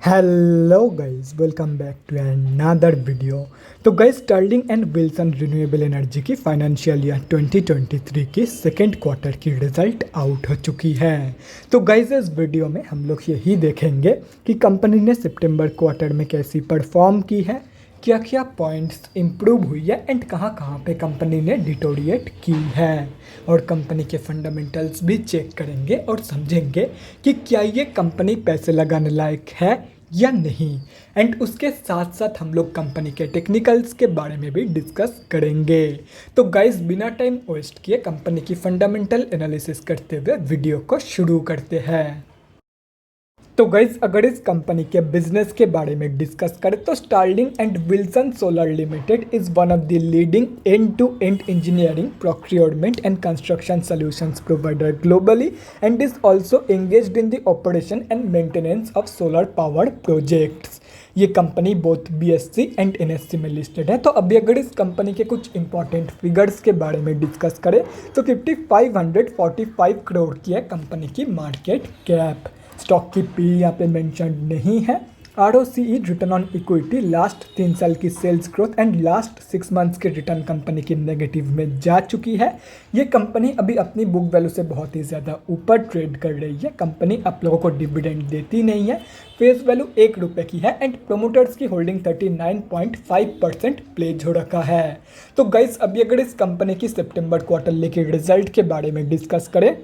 Hello guys, welcome back to another video. तो guys, Stirling and Wilson renewable energy की financial year 2023 की second quarter की result out हो चुकी है। तो गाइस, इस वीडियो में हम लोग यही देखेंगे कि कंपनी ने सितंबर क्वार्टर में कैसी परफॉर्म की है, क्या क्या पॉइंट्स इम्प्रूव हुई है एंड कहाँ कहाँ पे कंपनी ने डिटोरिएट की है, और कंपनी के फंडामेंटल्स भी चेक करेंगे और समझेंगे कि क्या ये कंपनी पैसे लगाने लायक है या नहीं। एंड उसके साथ साथ हम लोग कंपनी के टेक्निकल्स के बारे में भी डिस्कस करेंगे। तो गाइस, बिना टाइम वेस्ट किए कंपनी की फंडामेंटल एनालिसिस करते हुए वीडियो को शुरू करते हैं। तो गाइज, अगर इस कंपनी के बिजनेस के बारे में डिस्कस करें तो Starlink and Wilson solar limited is one of the leading and to and engineering procurement and construction solutions provider globally and is also engaged in the operation and maintenance of solar power projects. ये company both BSc and NSC में listed है। तो अभी अगर इस company के कुछ important figures के बारे में डिस्कस करें तो 5545 करोड़ की है कंपनी की मार्केट कैप। स्टॉक की पी यहाँ पे मेंशन नहीं है। ROCE return on equity last 3 साल की sales growth and last 6 months के रिटर्न कंपनी की नेगेटिव में जा चुकी है। ये कंपनी अभी अपनी बुक वैल्यू से बहुत ही ज़्यादा ऊपर ट्रेड कर रही है। कंपनी आप लोगों को डिविडेंड देती नहीं है। फेस वैल्यू 1 रुपये की है एंड प्रोमोटर्स की होल्डिंग 39.5% प्लेज हो रखा है। तो गाइस, अभी अगर इस कंपनी की सितंबर क्वार्टरली के रिजल्ट के बारे में डिस्कस करें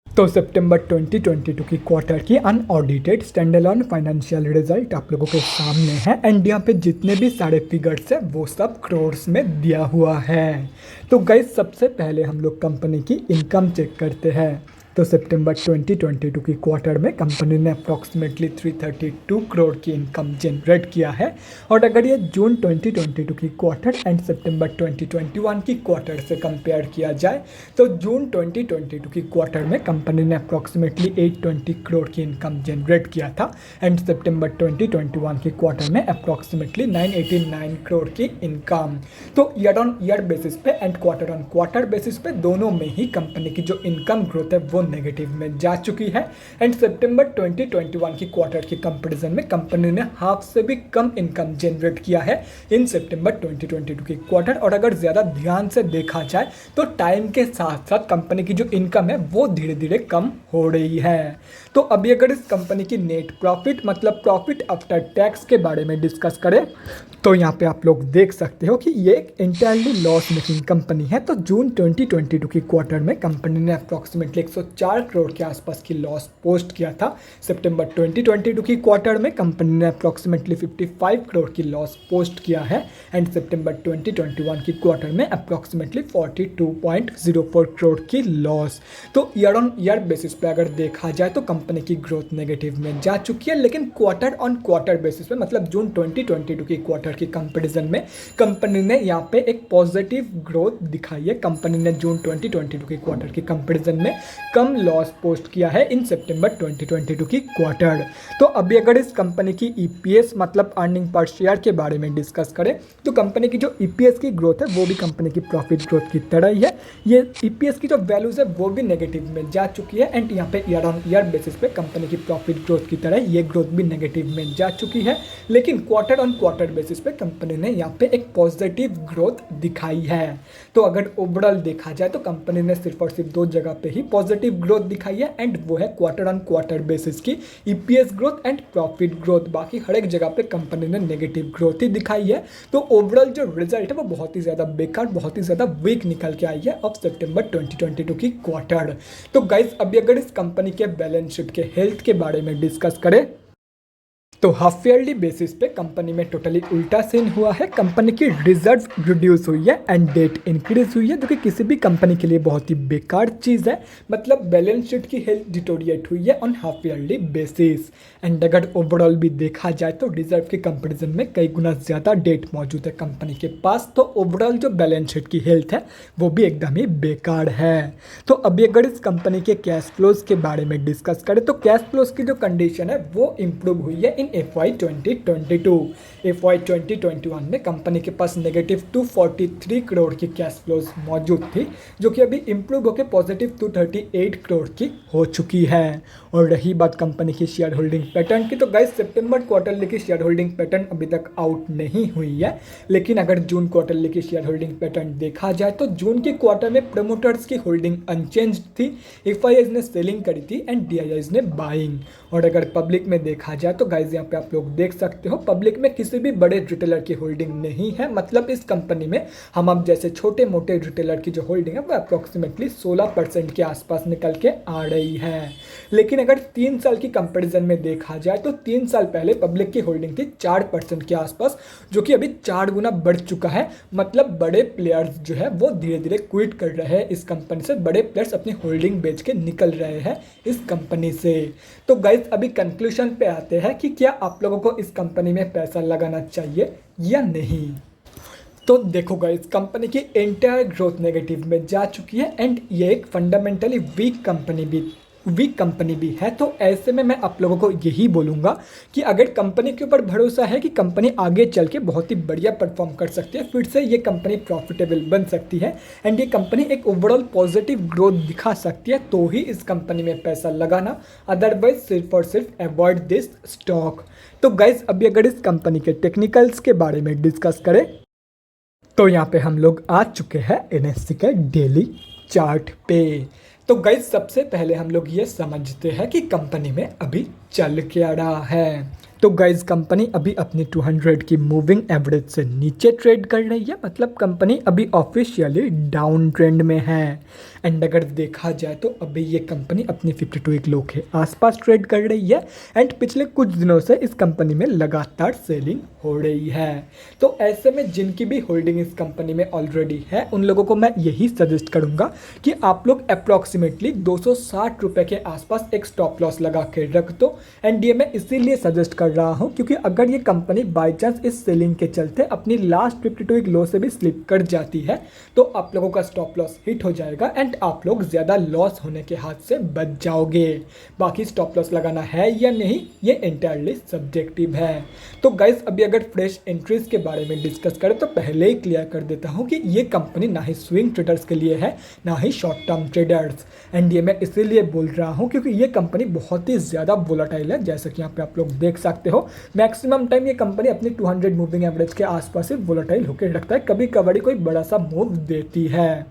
तो सितंबर 2022 की क्वार्टर की अनऑडिटेड स्टैंडअलोन फाइनेंशियल रिजल्ट आप लोगों के सामने है एंड यहाँ पे जितने भी सारे फिगर्स है वो सब करोड़्स में दिया हुआ है। तो गाइस, सबसे पहले हम लोग कंपनी की इनकम चेक करते हैं। तो सितंबर 2022 की क्वार्टर में कंपनी ने अप्रॉक्सीमेटली 332 करोड़ की इनकम जनरेट किया है। और अगर ये जून 2022 की क्वार्टर एंड सितंबर 2021 की क्वार्टर से कंपेयर किया जाए तो जून 2022 की क्वार्टर में कंपनी ने अप्रॉक्सीमेटली 820 करोड़ की इनकम जनरेट किया था एंड सितंबर 2021 की क्वार्टर में अप्रॉक्सीमेटली 989 करोड़ की इनकम। तो ईयर ऑन ईयर बेसिस पे and quarter on quarter basis पे दोनों में ही कंपनी की जो इनकम ग्रोथ है वो नेगेटिव में जा चुकी है। एंड सितंबर 2021 की क्वार्टर के कंपैरिजन में कंपनी ने हाफ से भी कम इनकम जनरेट किया है इन सितंबर 2022 की क्वार्टर। और अगर ज़्यादा ध्यान से देखा जाए तो टाइम के साथ साथ कंपनी की जो इनकम है वो धीरे धीरे कम हो रही है। तो अभी अगर इस कंपनी की नेट प्रॉफिट मतलब प्रॉफिट आफ्टर टैक्स के बारे में डिस्कस करें तो यहाँ पे आप लोग देख सकते हो कि ये एक इंटायरली लॉस मेकिंग कंपनी है। तो जून 2022 की क्वार्टर में कंपनी ने अप्रॉक्सीमेटली 104 करोड़ के आसपास की लॉस पोस्ट किया था। सितंबर 2022 की क्वार्टर में कंपनी ने अप्रॉक्सीमेटली 55 करोड़ की लॉस पोस्ट किया है एंड सितंबर 2021 की क्वार्टर में अप्रॉक्सीमेटली 42.04 करोड़ की लॉस। तो ईयर ऑन ईयर बेसिस पे अगर देखा जाए तो कंपनी की ग्रोथ नेगेटिव में जा चुकी है, लेकिन क्वार्टर ऑन क्वार्टर बेसिस पे मतलब जून 2022 की क्वार्टर की कंपैरिजन में कंपनी ने यहाँ पे एक पॉजिटिव ग्रोथ दिखाई है। कंपनी ने जून 2022 की क्वार्टर की कंपैरिजन में कम लॉस पोस्ट किया है इन सितंबर 2022 की क्वार्टर। तो अभी अगर इस कंपनी की ईपीएस मतलब अर्निंग पर शेयर के बारे में डिस्कस करें तो कंपनी की जो ईपीएस की ग्रोथ है वो भी कंपनी की प्रॉफिट ग्रोथ की तरह ही है। ये ईपीएस की जो वैल्यूज है वो भी नेगेटिव में जा चुकी है एंड यहाँ पे ईयर ऑन ईयर बेसिस पे कंपनी की प्रॉफिट ग्रोथ की तरह ये ग्रोथ भी नेगेटिव में जा चुकी है। लेकिन क्वार्टर ऑन क्वार्टर बेसिस पे कंपनी ने यहाँ पे एक पॉजिटिव ग्रोथ दिखाई है। तो अगर ओवरऑल देखा जाए तो कंपनी ने सिर्फ और सिर्फ 2 जगह पे ही पॉजिटिव ग्रोथ दिखाई है एंड वो है क्वार्टर ऑन क्वार्टर बेसिस की EPS growth and profit growth. बाकी हर एक जगह पे कंपनी ने नेगेटिव ग्रोथ ही दिखाई है। तो ओवरऑल जो रिजल्ट है वो बहुत ही ज़्यादा बेकार, बहुत ही ज़्यादा वीक निकल के आई है ऑफ सितंबर 2022 की क्वार्टर। तो गाइस, अभी अगर इस कंपनी के बैलेंस शीट के हेल्थ के बारे में डिस्कस करें तो हाफ ईयरली बेसिस पे कंपनी में टोटली उल्टा सीन हुआ है। कंपनी की रिजर्व रिड्यूस हुई है एंड डेट इंक्रीज हुई है, जो कि किसी भी कंपनी के लिए बहुत ही बेकार चीज़ है। मतलब बैलेंस शीट की हेल्थ डिटोरिएट हुई है on half yearly basis. And अगर ओवरऑल भी देखा जाए तो रिजर्व के कंपेरिजन में कई गुना ज़्यादा डेट मौजूद है कंपनी के पास। तो ओवरऑल जो बैलेंस शीट की हेल्थ है वो भी एकदम ही बेकार है। तो अभी अगर इस कंपनी के कैश फ्लोज के बारे में डिस्कस करें तो कैश फ्लोज की जो कंडीशन है वो इम्प्रूव हुई है इन इन FY 2022। FY 2021 में कंपनी के पास नेगेटिव 243 करोड़ की कैश फ्लोज मौजूद थी, जो कि अभी इम्प्रूव होकर पॉजिटिव 238 करोड़ की हो चुकी है। और रही बात कंपनी की शेयर होल्डिंग पैटर्न की, तो गाइस सितंबर क्वार्टरली की शेयर होल्डिंग पैटर्न अभी तक आउट नहीं हुई है, लेकिन अगर जून क्वार्टरली की शेयर होल्डिंग पैटर्न देखा जाए तो जून के क्वार्टर में प्रमोटर्स की होल्डिंग अनचेंज थी, एफआईआईज ने सेलिंग करी थी एंड डीआईआईज ने बाइंग। और अगर पब्लिक में देखा जाए तो गाइज यहाँ पे आप लोग देख सकते हो पब्लिक में किसी भी बड़े रिटेलर की होल्डिंग नहीं है, मतलब इस कंपनी में हम अब जैसे छोटे मोटे रिटेलर की जो होल्डिंग है वो अप्रोक्सीमेटली 16% के आसपास निकल के आ रही है। लेकिन अगर 3 साल की कंपैरिजन में देखा जाए तो 3 साल पहले पब्लिक की होल्डिंग थी 4% के आसपास, जो कि अभी 4 गुना बढ़ चुका है। मतलब बड़े प्लेयर्स जो है वो धीरे धीरे क्विट कर रहे हैं इस कंपनी से, बड़े प्लेयर्स अपनी होल्डिंग बेच के निकल रहे हैं इस कंपनी से। तो गाइज अभी कंक्लूजन पे आते हैं कि क्या आप लोगों को इस कंपनी में पैसा लगाना चाहिए या नहीं। तो देखो गाइज, कंपनी की एंटायर ग्रोथ नेगेटिव में जा चुकी है एंड ये एक फंडामेंटली वीक कंपनी भी है। तो ऐसे में मैं आप लोगों को यही बोलूँगा कि अगर कंपनी के ऊपर भरोसा है कि कंपनी आगे चल के बहुत ही बढ़िया परफॉर्म कर सकती है, फिर से ये कंपनी प्रॉफिटेबल बन सकती है एंड ये कंपनी एक ओवरऑल पॉजिटिव ग्रोथ दिखा सकती है, तो ही इस कंपनी में पैसा लगाना, अदरवाइज सिर्फ और सिर्फ अवॉइड दिस स्टॉक। तो गाइज अभी अगर इस कंपनी के टेक्निकल्स के बारे में डिस्कस करें तो यहाँ पे हम लोग आ चुके हैं NSE के डेली चार्ट पे। तो गाइज सबसे पहले हम लोग ये समझते हैं कि कंपनी में अभी चल क्या रहा है। तो गाइज कंपनी अभी अपनी 200 की मूविंग एवरेज से नीचे ट्रेड कर रही है, मतलब कंपनी अभी ऑफिशियली डाउन ट्रेंड में है। एंड अगर देखा जाए तो अभी ये कंपनी अपनी 52 वीक लो के आसपास ट्रेड कर रही है एंड पिछले कुछ दिनों से इस कंपनी में लगातार सेलिंग हो रही है। तो ऐसे में जिनकी भी होल्डिंग इस कंपनी में ऑलरेडी है उन लोगों को मैं यही सजेस्ट करूंगा कि आप लोग अप्रॉक्सीमेटली 260 रुपये के आसपास एक स्टॉप लॉस लगा के रख दो। एंड ये मैं इसीलिए सजेस्ट कर रहा हूं क्योंकि अगर ये कंपनी बाय चांस इस सेलिंग के चलते अपनी लास्ट 52 वीक लो से भी स्लिप कर जाती है तो आप लोगों का स्टॉप लॉस हिट हो जाएगा एंड आप लोग ज़्यादा लॉस होने के हाथ से बच जाओगे। बाकी स्टॉप लॉस लगाना है या नहीं ये एंटायरली सब्जेक्टिव है। तो गाइज अभी अगर फ्रेश एंट्रीज के बारे में डिस्कस करें तो पहले ही क्लियर कर देता हूं कि ये कंपनी ना ही स्विंग ट्रेडर्स के लिए है ना ही शॉर्ट टर्म ट्रेडर्स। एंड ये मैं इसीलिए बोल रहा हूं क्योंकि ये कंपनी बहुत ही ज़्यादा वोलेटाइल है, जैसे कि यहाँ पे आप लोग देख सकते हो। मैक्सिमम टाइम ये कंपनी अपनी 200 मूविंग एवरेज के आसपास ही वोलेटाइल होकर रखता है, कभी कभार कोई बड़ा सा मूव देती है।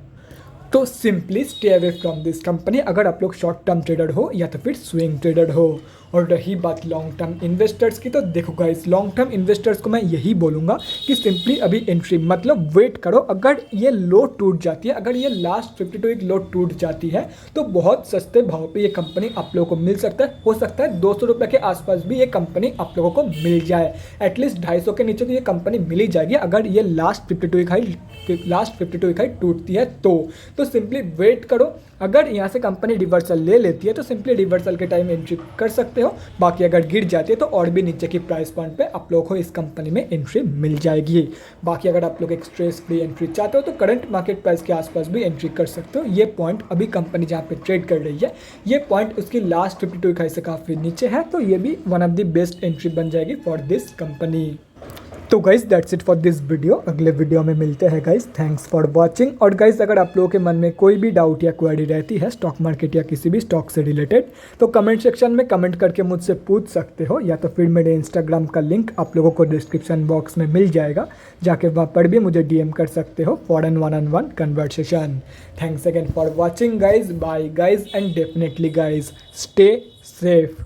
तो simply stay away from this company अगर आप लोग शॉर्ट टर्म ट्रेडर हो या तो फिर स्विंग ट्रेडर हो। और रही बात लॉन्ग टर्म इन्वेस्टर्स की, तो देखो गाइस लॉन्ग टर्म इन्वेस्टर्स को मैं यही बोलूँगा कि सिंपली अभी एंट्री मतलब वेट करो। अगर ये लो टूट जाती है, अगर ये लास्ट 52 वीक लो टूट जाती है तो बहुत सस्ते भाव पे ये कंपनी आप लोगों को मिल सकता है। हो सकता है 200 रुपये के आसपास भी ये कंपनी आप लोगों को मिल जाए, एटलीस्ट 250 के नीचे तो ये कंपनी मिल ही जाएगी अगर ये लास्ट 52 वीक हाई टूटती है तो सिंपली वेट करो। अगर यहाँ से कंपनी रिवर्सल ले लेती है तो सिंपली रिवर्सल के टाइम एंट्री कर सकते हो। बाकी अगर गिर जाती है तो और भी नीचे की प्राइस पॉइंट पे आप लोगों को इस कंपनी में एंट्री मिल जाएगी। बाकी अगर आप लोग एक स्ट्रेस फ्री एंट्री चाहते हो तो करंट मार्केट प्राइस के आसपास भी एंट्री कर सकते हो। ये पॉइंट अभी कंपनी जहाँ पे ट्रेड कर रही है ये पॉइंट उसकी लास्ट 52 वीक हाई से काफ़ी नीचे है, तो ये भी one of the best entry बन जाएगी फॉर दिस कंपनी। तो guys that's it for this video. अगले वीडियो में मिलते हैं गाइज। Thanks for watching. और गाइज अगर आप लोगों के मन में कोई भी डाउट या क्वेरी रहती है स्टॉक मार्केट या किसी भी स्टॉक से रिलेटेड तो कमेंट सेक्शन में कमेंट करके मुझसे पूछ सकते हो, या तो फिर मेरे इंस्टाग्राम का लिंक आप लोगों को डिस्क्रिप्शन बॉक्स में मिल जाएगा, जाके वहाँ पर भी मुझे DM कर सकते हो for an 1-on-1 conversation. Thanks again for watching guys. Bye guys and definitely guys stay safe.